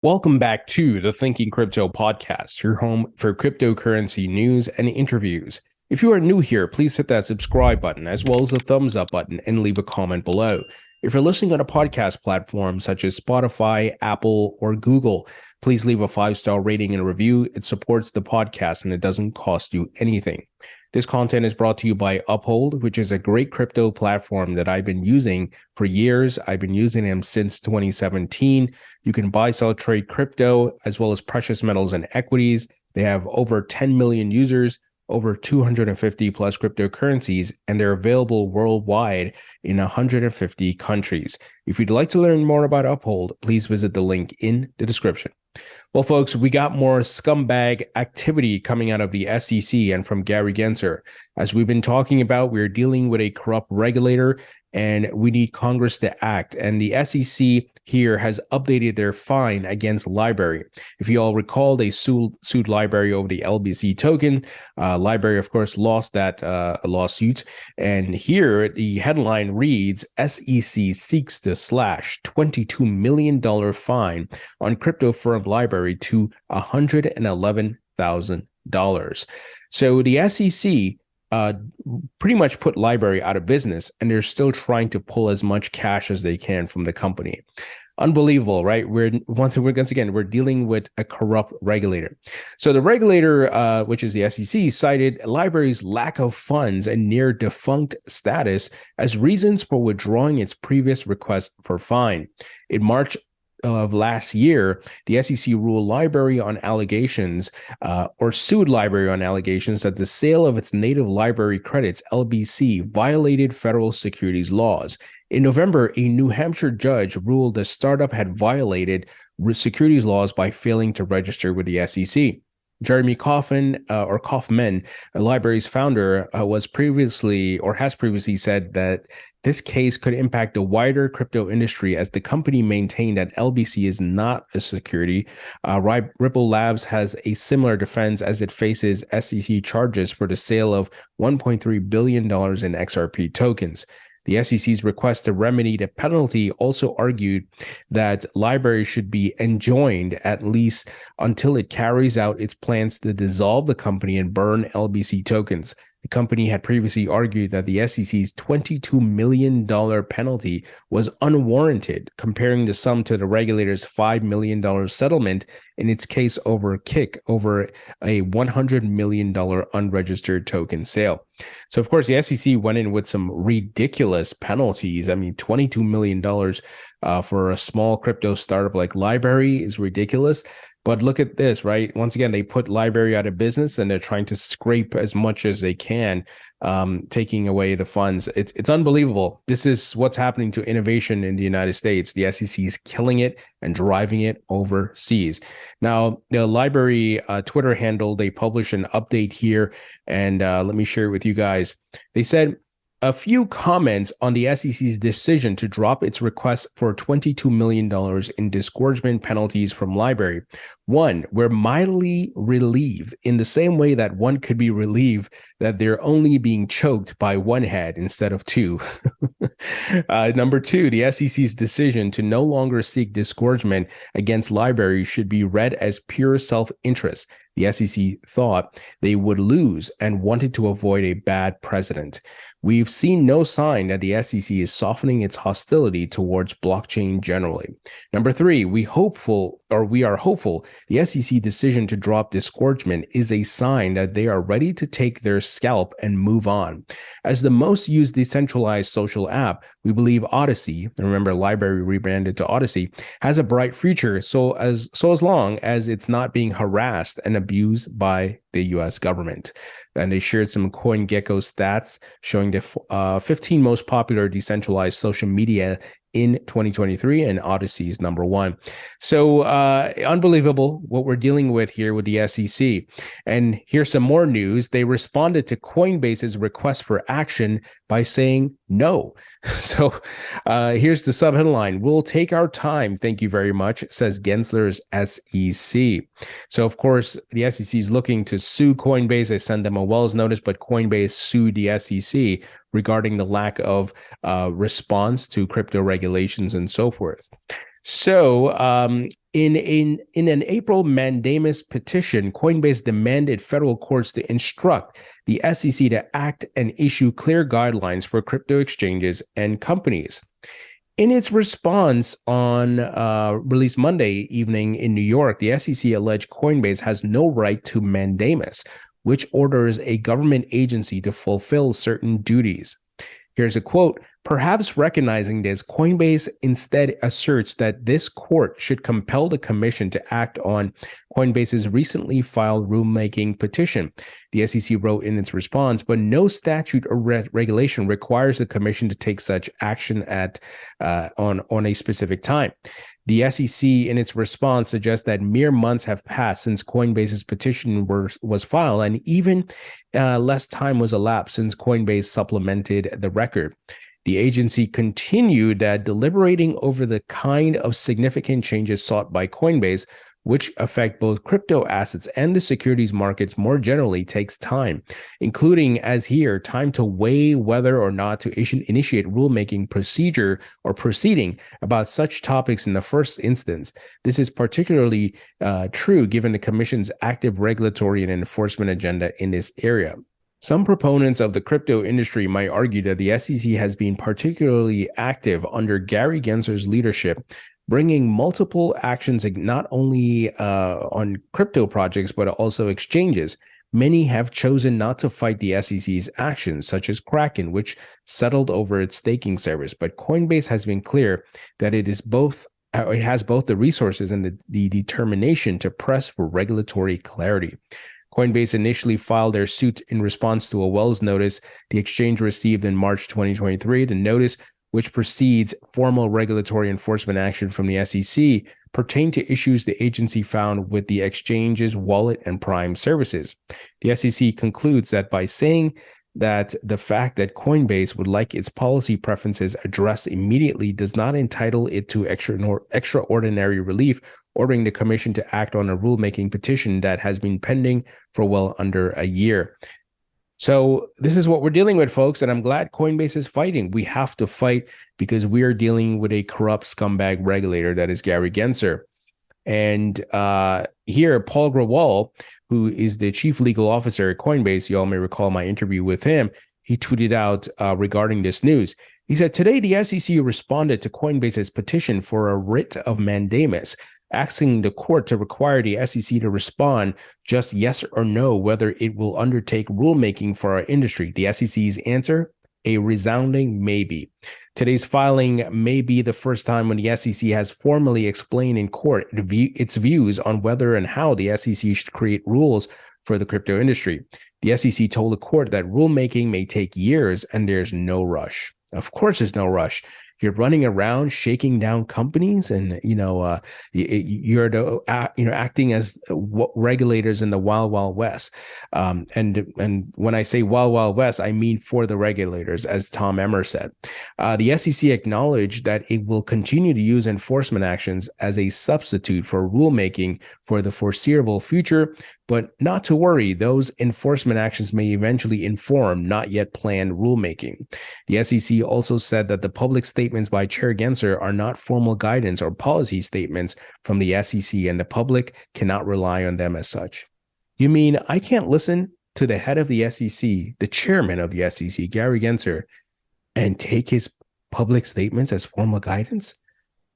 Welcome back to the Thinking Crypto podcast, your home for cryptocurrency news and interviews. If you are new here, please hit that subscribe button as well as the thumbs up button and leave a comment below. If you're listening on a podcast platform such as Spotify, Apple, or Google, please leave a 5-star rating and review. It supports the podcast and it doesn't cost you anything. This content is brought to you by Uphold, which is a great crypto platform that I've been using for years. I've been using them since 2017. You can buy, sell, trade crypto, as well as precious metals and equities. They have over 10 million users, over 250 plus cryptocurrencies, and they're available worldwide in 150 countries. If you'd like to learn more about Uphold, please visit the link in the description. Well, folks, we got more scumbag activity coming out of the SEC and from Gary Gensler. As we've been talking about, we're dealing with a corrupt regulator and we need Congress to act. And the SEC here has updated their fine against Lbry. If you all recall, they sued Lbry over the LBC token. Lbry, of course, lost that lawsuit. And here the headline reads, SEC seeks to slash $22 million fine on crypto firm Lbry to $111,000. So the SEC pretty much put Lbry out of business, and they're still trying to pull as much cash as they can from the company. Unbelievable, right? Once again, we're dealing with a corrupt regulator. So the regulator, which is the SEC, cited Lbry's lack of funds and near defunct status as reasons for withdrawing its previous request for fine. In March of last year, the SEC ruled Lbry on allegations, or sued Lbry on allegations that the sale of its native Lbry credits, LBC, violated federal securities laws. In November, a New Hampshire judge ruled the startup had violated securities laws by failing to register with the SEC. Jeremy Kaufman, Lbry's founder, has previously said that this case could impact the wider crypto industry as the company maintained that LBC is not a security. Ripple Labs has a similar defense as it faces SEC charges for the sale of $1.3 billion in XRP tokens. The SEC's request to remedy the penalty also argued that Lbry should be enjoined at least until it carries out its plans to dissolve the company and burn LBC tokens. The company had previously argued that the SEC's $22 million penalty was unwarranted, comparing the sum to the regulator's $5 million settlement in its case over Kick over a $100 million unregistered token sale. So, of course, the SEC went in with some ridiculous penalties. I mean, $22 million for a small crypto startup like Lbry is ridiculous. But look at this, right? Once again, they put Lbry out of business and they're trying to scrape as much as they can, taking away the funds. It's unbelievable. This is what's happening to innovation in the United States. The SEC is killing it and driving it overseas. Now, the Lbry Twitter handle, they published an update here, and let me share it with you guys. They said, a few comments on the SEC's decision to drop its request for $22 million in disgorgement penalties from Lbry. One, we're mildly relieved in the same way that one could be relieved that they're only being choked by one head instead of two. Number two, the SEC's decision to no longer seek disgorgement against Lbry should be read as pure self-interest. The SEC thought they would lose and wanted to avoid a bad precedent. We've seen no sign that the SEC is softening its hostility towards blockchain generally. Number three, we are hopeful the SEC decision to drop disgorgement is a sign that they are ready to take their scalp and move on. As the most used decentralized social app, we believe Odyssey, and remember Lbry rebranded to Odyssey, has a bright future so as long as it's not being harassed and abused by the US government. And they shared some CoinGecko stats showing the 15 most popular decentralized social media in 2023, and Odyssey is number one. So unbelievable what we're dealing with here with the SEC. And here's some more news. They responded to Coinbase's request for action by saying no. So here's the subheadline. We'll take our time. Thank you very much, says Gensler's SEC. So, of course, the SEC is looking to sue Coinbase. They sent them a Wells notice, but Coinbase sued the SEC regarding the lack of response to crypto regulations and so forth. So, in an April mandamus petition, Coinbase demanded federal courts to instruct the SEC to act and issue clear guidelines for crypto exchanges and companies. In its response on released Monday evening in New York, the SEC alleged Coinbase has no right to mandamus, which orders a government agency to fulfill certain duties. Here's a quote. Perhaps recognizing this, Coinbase instead asserts that this court should compel the commission to act on Coinbase's recently filed rulemaking petition, the SEC wrote in its response, but no statute or regulation requires the commission to take such action on a specific time. The SEC, in its response, suggests that mere months have passed since Coinbase's petition was filed, and even less time was elapsed since Coinbase supplemented the record. The agency continued that deliberating over the kind of significant changes sought by Coinbase, which affect both crypto assets and the securities markets more generally, takes time, including, as here, time to weigh whether or not to initiate rulemaking procedure or proceeding about such topics in the first instance. This is particularly true given the Commission's active regulatory and enforcement agenda in this area. Some proponents of the crypto industry might argue that the SEC has been particularly active under Gary Gensler's leadership, bringing multiple actions not only on crypto projects, but also exchanges. Many have chosen not to fight the SEC's actions, such as Kraken, which settled over its staking service. But Coinbase has been clear that it has both the resources and the determination to press for regulatory clarity. Coinbase initially filed their suit in response to a Wells notice the exchange received in March 2023. The notice, which precedes formal regulatory enforcement action from the SEC, pertained to issues the agency found with the exchange's wallet and prime services. The SEC concludes that by saying that the fact that Coinbase would like its policy preferences addressed immediately does not entitle it to extraordinary relief, ordering the commission to act on a rulemaking petition that has been pending for well under a year. So this is what we're dealing with, folks, and I'm glad Coinbase is fighting. We have to fight because we are dealing with a corrupt scumbag regulator that is Gary Gensler. And here, Paul Grewal, who is the chief legal officer at Coinbase, you all may recall my interview with him, he tweeted out regarding this news. He said, today the SEC responded to Coinbase's petition for a writ of mandamus, asking the court to require the SEC to respond just yes or no whether it will undertake rulemaking for our industry. The SEC's answer, a resounding maybe. Today's filing may be the first time when the SEC has formally explained in court its views on whether and how the SEC should create rules for the crypto industry. The SEC told the court that rulemaking may take years and there's no rush. Of course, there's no rush. You're running around shaking down companies, and you're acting as regulators in the wild west. And when I say wild west, I mean for the regulators, as Tom Emmer said. The SEC acknowledged that it will continue to use enforcement actions as a substitute for rulemaking for the foreseeable future. But not to worry, those enforcement actions may eventually inform not yet planned rulemaking. The SEC also said that the public statements by Chair Gensler are not formal guidance or policy statements from the SEC, and the public cannot rely on them as such. You mean I can't listen to the head of the SEC, the chairman of the SEC, Gary Gensler, and take his public statements as formal guidance?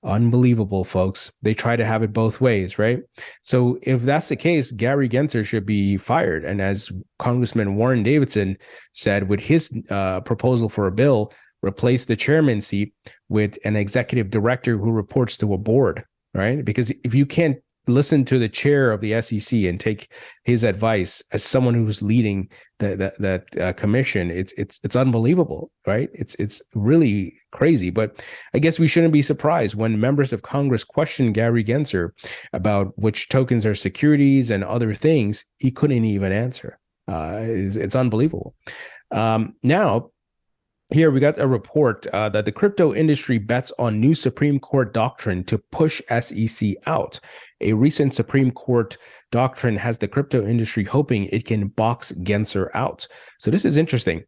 Unbelievable, folks. They try to have it both ways, right? So if that's the case, Gary Gensler should be fired. And as Congressman Warren Davidson said with his proposal for a bill, replace the chairman seat with an executive director who reports to a board, right? Because if you can't listen to the chair of the SEC and take his advice as someone who's leading that commission, it's unbelievable, right? It's really crazy. But I guess we shouldn't be surprised when members of Congress question Gary Gensler about which tokens are securities and other things. He couldn't even answer. It's unbelievable. Now, here we got a report that the crypto industry bets on new Supreme Court doctrine to push SEC out. A recent Supreme Court doctrine has the crypto industry hoping it can box Gensler out. So this is interesting.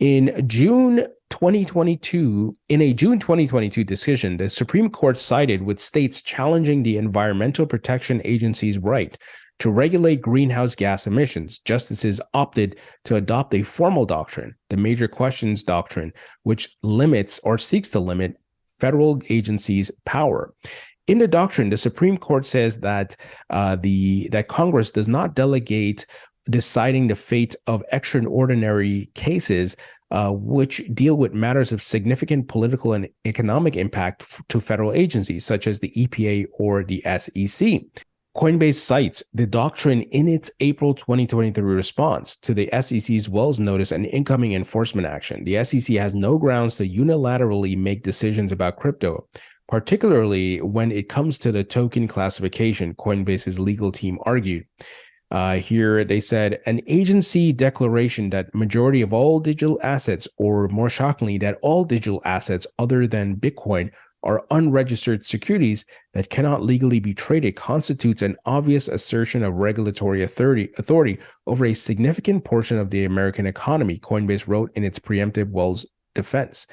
In June in a June 2022 decision, the Supreme Court sided with states challenging the Environmental Protection Agency's right to regulate greenhouse gas emissions. Justices opted to adopt a formal doctrine, the Major Questions Doctrine, which limits or seeks to limit federal agencies' power. In the doctrine, the Supreme Court says that that Congress does not delegate deciding the fate of extraordinary cases which deal with matters of significant political and economic impact to federal agencies, such as the EPA or the SEC. Coinbase cites the doctrine in its April 2023 response to the SEC's Wells notice and incoming enforcement action. The SEC has no grounds to unilaterally make decisions about crypto, particularly when it comes to the token classification, Coinbase's legal team argued. Here they said an agency declaration that majority of all digital assets, or more shockingly, that all digital assets other than Bitcoin are unregistered securities that cannot legally be traded constitutes an obvious assertion of regulatory authority over a significant portion of the American economy, Coinbase wrote in its preemptive Wells defense.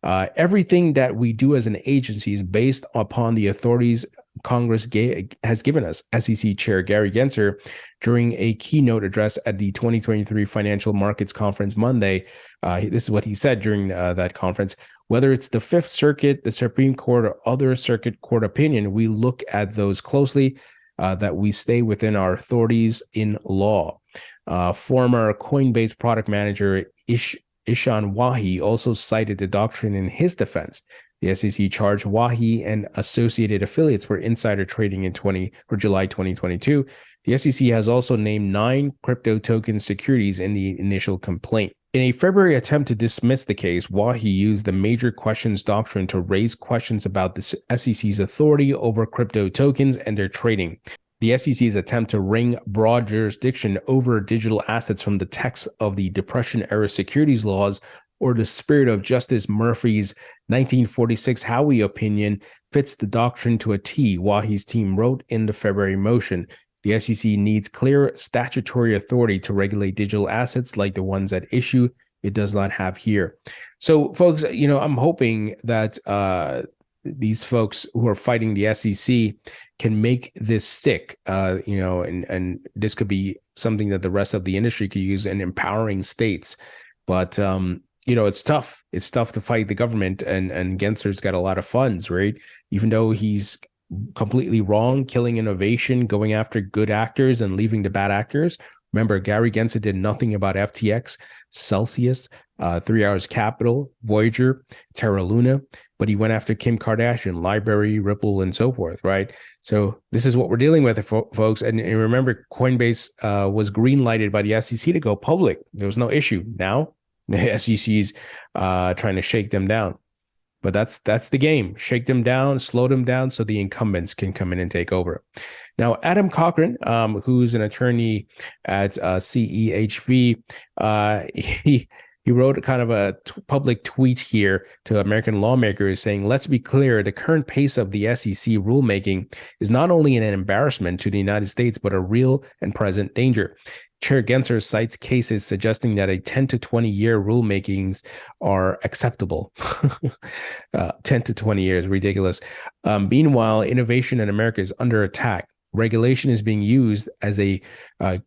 Everything that we do as an agency is based upon the authorities Congress has given us, SEC Chair Gary Gensler, during a keynote address at the 2023 Financial Markets Conference Monday. This is what he said during that conference. Whether it's the Fifth Circuit, the Supreme Court, or other circuit court opinion, we look at those closely, that we stay within our authorities in law. Former Coinbase product manager Ishan Wahi also cited the doctrine in his defense. The SEC charged Wahi and associated affiliates for insider trading in July 2022. The SEC has also named 9 crypto token securities in the initial complaint. In a February attempt to dismiss the case, Wahi used the Major Questions Doctrine to raise questions about the SEC's authority over crypto tokens and their trading. The SEC's attempt to wring broad jurisdiction over digital assets from the text of the Depression-era securities laws or the spirit of Justice Murphy's 1946 Howey opinion fits the doctrine to a T, Wahi's team wrote in the February motion. The SEC needs clear statutory authority to regulate digital assets like the ones at issue. It does not have here. So, folks, I'm hoping that these folks who are fighting the SEC can make this stick, and this could be something that the rest of the industry could use in empowering states. But it's tough. It's tough to fight the government, and Gensler's got a lot of funds, right? Even though he's completely wrong, killing innovation, going after good actors and leaving the bad actors. Remember, Gary Gensler did nothing about FTX, Celsius, 3 Hours Capital, Voyager, Terra Luna, but he went after Kim Kardashian, Lbry, Ripple, and so forth, right? So this is what we're dealing with, folks. And remember, Coinbase was green-lighted by the SEC to go public. There was no issue. Now the SEC's trying to shake them down. But that's the game. Shake them down, slow them down so the incumbents can come in and take over. Now, Adam Cochran, who's an attorney at CEHV, he wrote kind of a public tweet here to American lawmakers saying, let's be clear, the current pace of the SEC rulemaking is not only an embarrassment to the United States, but a real and present danger. Chair Gensler cites cases suggesting that a 10 to 20 year rulemakings are acceptable. 10 to 20 years, ridiculous. Meanwhile, innovation in America is under attack. Regulation is being used as a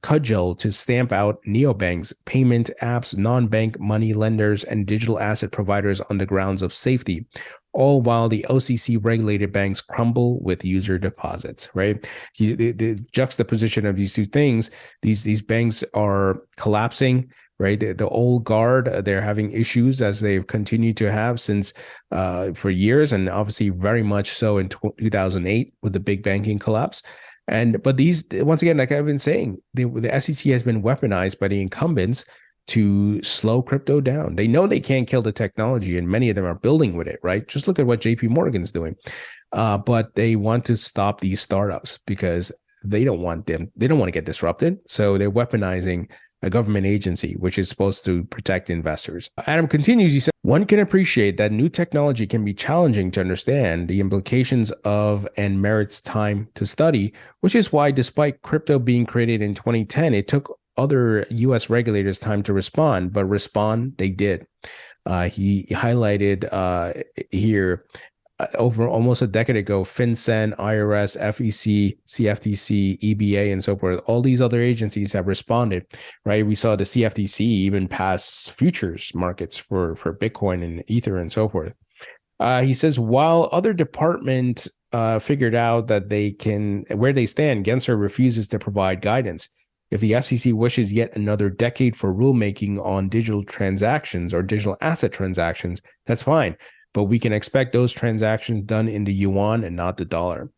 cudgel to stamp out neobanks, payment apps, non-bank money lenders, and digital asset providers on the grounds of safety, all while the OCC-regulated banks crumble with user deposits, right? The juxtaposition of these two things, these banks are collapsing, right? The old guard, they're having issues as they've continued to have since for years, and obviously very much so in 2008 with the big banking collapse. But these, once again, like I've been saying, the SEC has been weaponized by the incumbents to slow crypto down. They know they can't kill the technology, and many of them are building with it, right? Just look at what JP Morgan's doing. But they want to stop these startups because they don't want to get disrupted. So they're weaponizing a government agency, which is supposed to protect investors. Adam continues, he said, one can appreciate that new technology can be challenging to understand the implications of and merits time to study, which is why despite crypto being created in 2010, it took other U.S. regulators time to respond, but respond they did. He highlighted here over almost a decade ago, FinCEN, IRS, FEC, CFTC, EBA, and so forth. All these other agencies have responded, right? We saw the CFTC even pass futures markets for Bitcoin and Ether and so forth. He says, while other departments figured out that they can, where they stand, Gensler refuses to provide guidance. If the SEC wishes yet another decade for rulemaking on digital transactions or digital asset transactions, that's fine. But we can expect those transactions done in the yuan and not the dollar.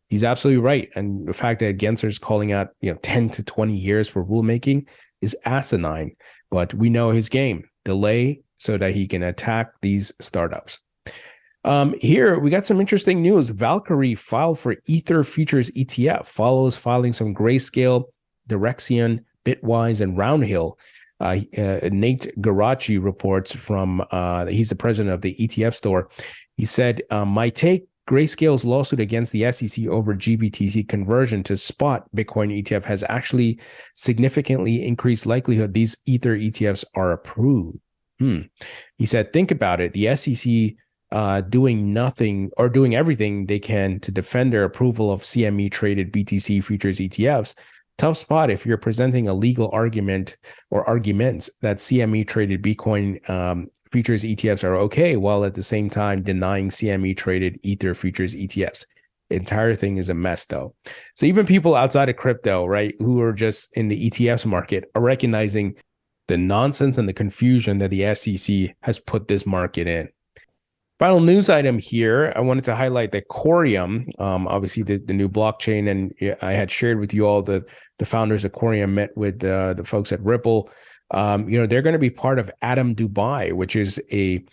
He's absolutely right. And the fact that Gensler's calling out 10 to 20 years for rulemaking is asinine. But we know his game. Delay so that he can attack these startups. Here, we got some interesting news. Valkyrie filed for Ether Futures ETF, follows filing some Grayscale, Direxion, Bitwise, and Roundhill. Nate Garachi reports from, he's the president of the ETF store. He said, my take, Grayscale's lawsuit against the SEC over GBTC conversion to spot Bitcoin ETF has actually significantly increased likelihood these Ether ETFs are approved. He said, think about it. The SEC doing nothing or doing everything they can to defend their approval of CME traded BTC futures ETFs. Tough spot if you're presenting a legal argument or arguments that CME traded Bitcoin futures ETFs are okay, while at the same time denying CME traded Ether futures ETFs. Entire thing is a mess, though. So even people outside of crypto, right, who are just in the ETFs market are recognizing the nonsense and the confusion that the SEC has put this market in. Final news item here, I wanted to highlight that Coreum, obviously the new blockchain, and I had shared with you all the founders of Coreum met with the folks at Ripple. They're going to be part of Atom Dubai, which is a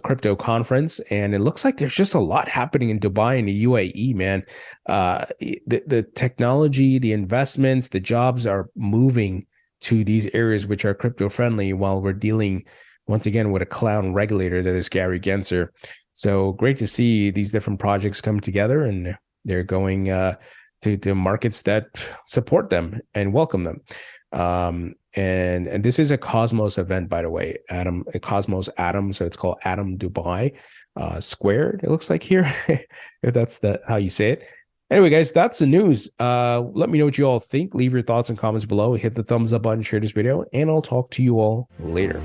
crypto conference, and it looks like there's just a lot happening in Dubai and the UAE, man. The technology, the investments, the jobs are moving to these areas which are crypto friendly, while we're dealing once again with a clown regulator that is Gary Gensler. So great to see these different projects come together, and they're going to markets that support them and welcome them. And this is a Cosmos event, by the way, Cosmos Atom. So it's called Atom Dubai squared, it looks like here, if that's how you say it. Anyway, guys, that's the news. Let me know what you all think. Leave your thoughts and comments below. Hit the thumbs up button, share this video, and I'll talk to you all later.